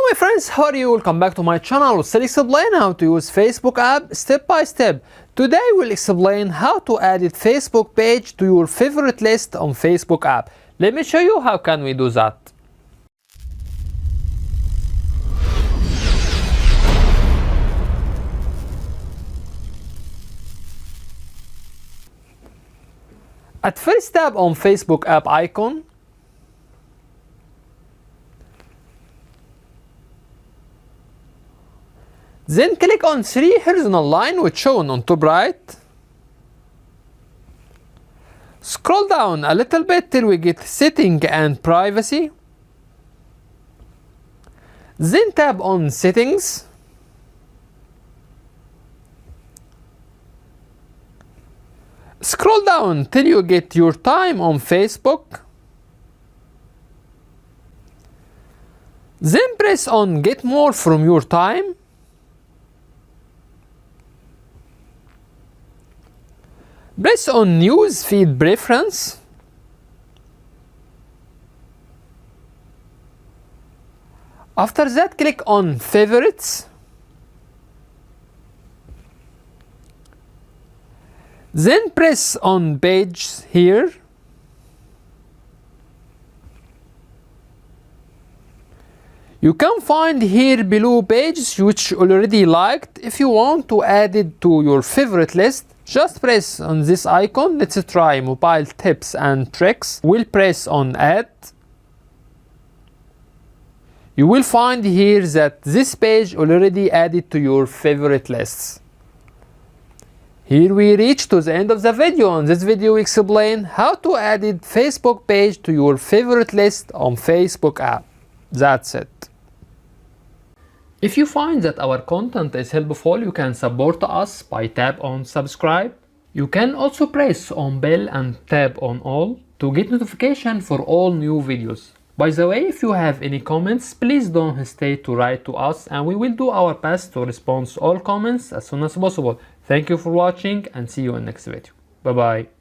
my friends, how are you? Welcome back to my channel. We'll explain how to use Facebook app step by step. Today we'll explain how to add a Facebook page to your favorite list on Facebook app. Let me show you how can we do that. At first tap on Facebook app icon. Then click on 3 horizontal line which shown on top right. Scroll down a little bit till we get setting and privacy. Then tap on settings. Scroll down till you get your time on Facebook. Then press on get more from your time. Press on News Feed Preference. After that, click on Favorites. Then press on Pages here. You can find here below pages which you already liked. If you want to add it to your favorite list, just press on this icon. Let's try mobile tips and tricks. We'll press on add. You will find here that this page already added to your favorite lists. Here we reach to the end of the video. In this video we explain how to add a Facebook page to your favorite list on Facebook app. That's it. If you find that our content is helpful, you can support us by tap on subscribe. You can also press on bell and tap on all to get notification for all new videos. By the way, if you have any comments, please don't hesitate to write to us and we will do our best to respond to all comments as soon as possible. Thank you for watching and see you in next video. Bye bye.